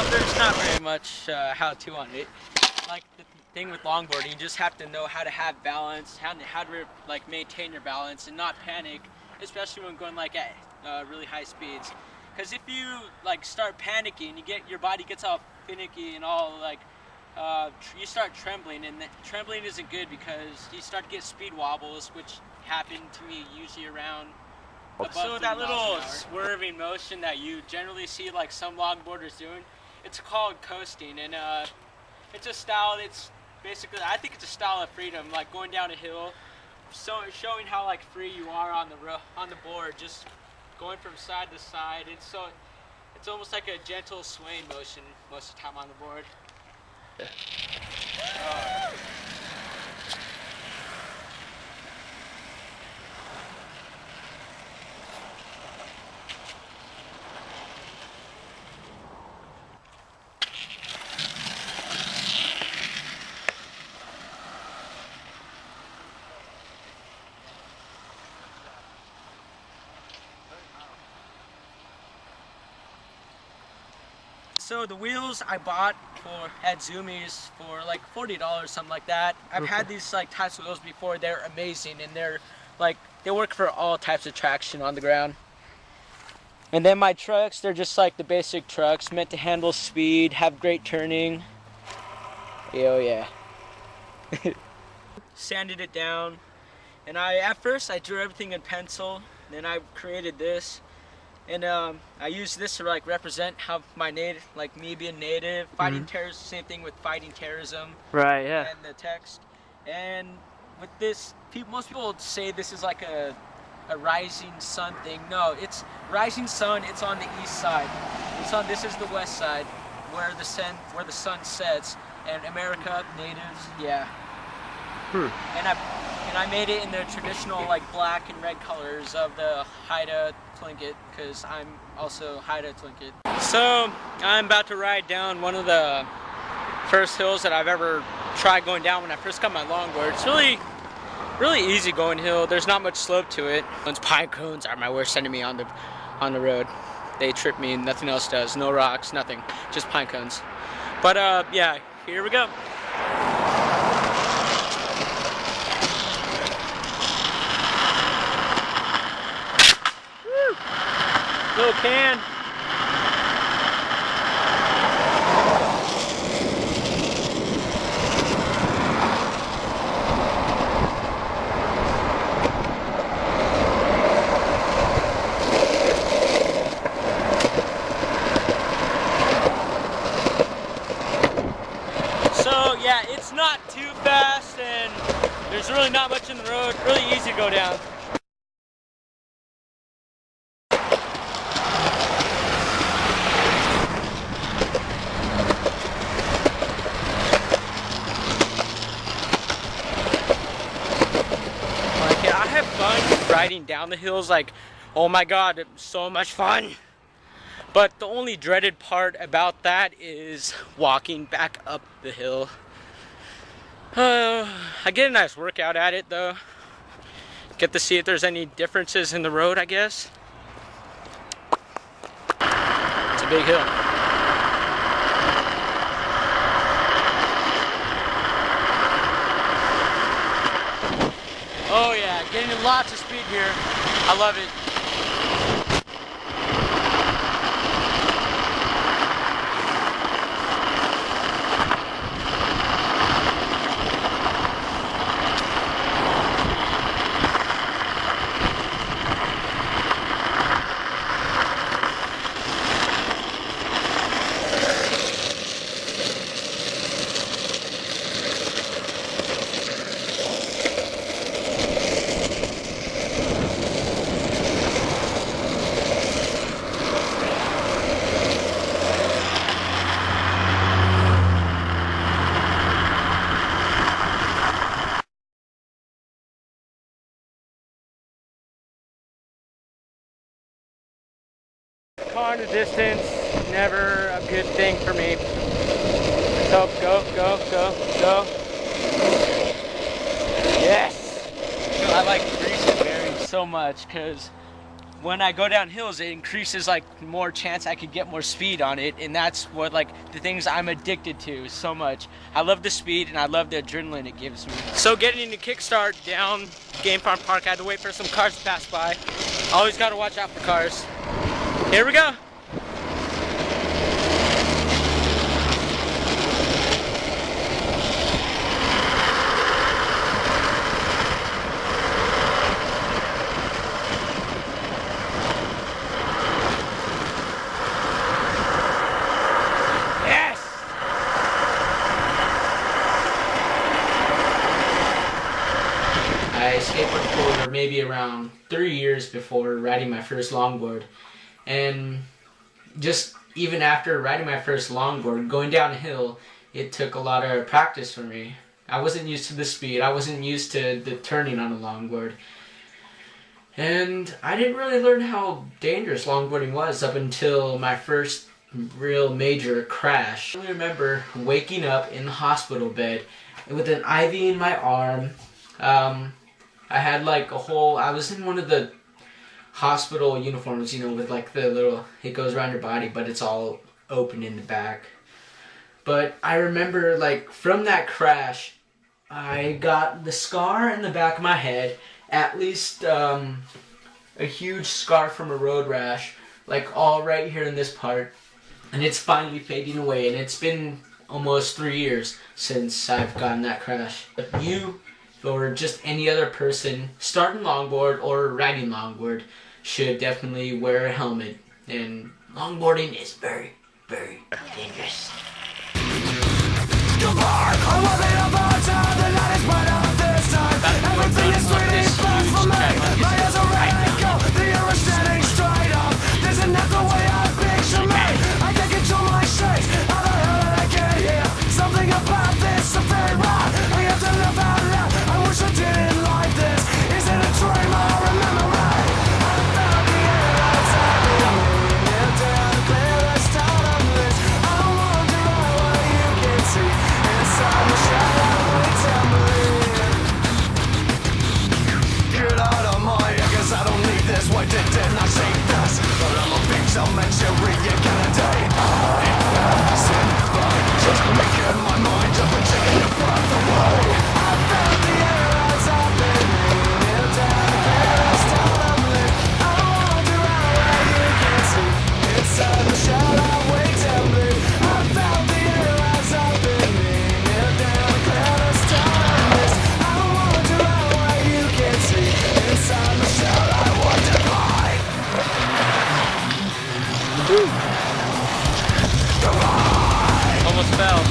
There's not very much how-to on it. Like the thing with longboarding, you just have to know how to have balance, how to like maintain your balance and not panic, especially when going like at really high speeds. Because if you like start panicking, your body gets all finicky and all like you start trembling, and trembling isn't good because you start to get speed wobbles, which happen to me usually around. So that little swerving motion that you generally see like some longboarders doing, it's called coasting, and it's a style. It's basically, I think it's a style of freedom, like going down a hill, so showing how like free you are on the board, just going from side to side. It's almost like a gentle swaying motion most of the time on the board. So the wheels I bought at Zoomies for like $40, something like that. I've had these like types of wheels before. They're amazing, and they work for all types of traction on the ground. And then my trucks, they're just like the basic trucks, meant to handle speed, have great turning. Oh yeah. Sanded it down, and at first I drew everything in pencil. Then I created this. And I use this to like represent how me being native, fighting terrorism, same thing with fighting terrorism. Right, yeah. And the text. And with this, most people would say this is like a rising sun thing. No, it's rising sun. It's on the east side. This is the west side, where the sun sets. And America, natives, yeah. And I made it in the traditional like black and red colors of the Haida Tlingit, because I'm also Haida Tlingit. So I'm about to ride down one of the first hills that I've ever tried going down when I first got my longboard. It's really easy going hill. There's not much slope to it. Those pine cones are my worst enemy on the road. They trip me and nothing else does. No rocks, nothing, just pine cones. But yeah, here we go. Little can. So yeah, it's not too fast, and there's really not much in the road. Really easy to go down. Riding down the hills, like, oh my god, it's so much fun. But the only dreaded part about that is walking back up the hill. I get a nice workout at it though. Get to see if there's any differences in the road, I guess. It's a big hill. Oh yeah, getting lots of speed here. I love it. Car in the distance, never a good thing for me. So go, go, go, go. Yes! I like greasy bearings so much because when I go down hills, it increases like more chance I could get more speed on it, and that's what like the things I'm addicted to so much. I love the speed and I love the adrenaline it gives me. So getting into kickstart down Game Farm Park, I had to wait for some cars to pass by. Always got to watch out for cars. Here we go. I skateboarded for maybe around 3 years before riding my first longboard, and just even after riding my first longboard, going downhill, it took a lot of practice for me. I wasn't used to the speed, I wasn't used to the turning on a longboard, and I didn't really learn how dangerous longboarding was up until my first real major crash. I remember waking up in the hospital bed with an IV in my arm. I had like a whole, I was in one of the hospital uniforms, you know, with like the little, it goes around your body, but it's all open in the back. But I remember like from that crash, I got the scar in the back of my head, at least a huge scar from a road rash, like all right here in this part. And it's finally fading away, and it's been almost 3 years since I've gotten that crash. You or just any other person starting longboard or riding longboard should definitely wear a helmet, and longboarding is very, very dangerous. Everything is really fast for me. My eyes are red and go, the air is standing straight up. This is not the way I picture me. I can't control my shakes. How the hell did I get here? Something about this is very wrong. I have to live out loud. I wish I didn't like this. Is it a dream? I remember right. I found the air outside me. Kneel down, clear the start of this. I wonder what you can see inside the shadow. Tell me. Get out of my ear, 'cause I don't need this. Why didn't I say this? But I'm a victim and you're reincarnating. Just making my mind up and taking your breath away. I found the air as I've been kneel down, clear the start of lit. I wonder where you can see inside the shadow. Wait, tell me. I found the air as I've been kneel down, clear the start of this. I wonder where you can see inside the shadow. I wonder why. Almost fell.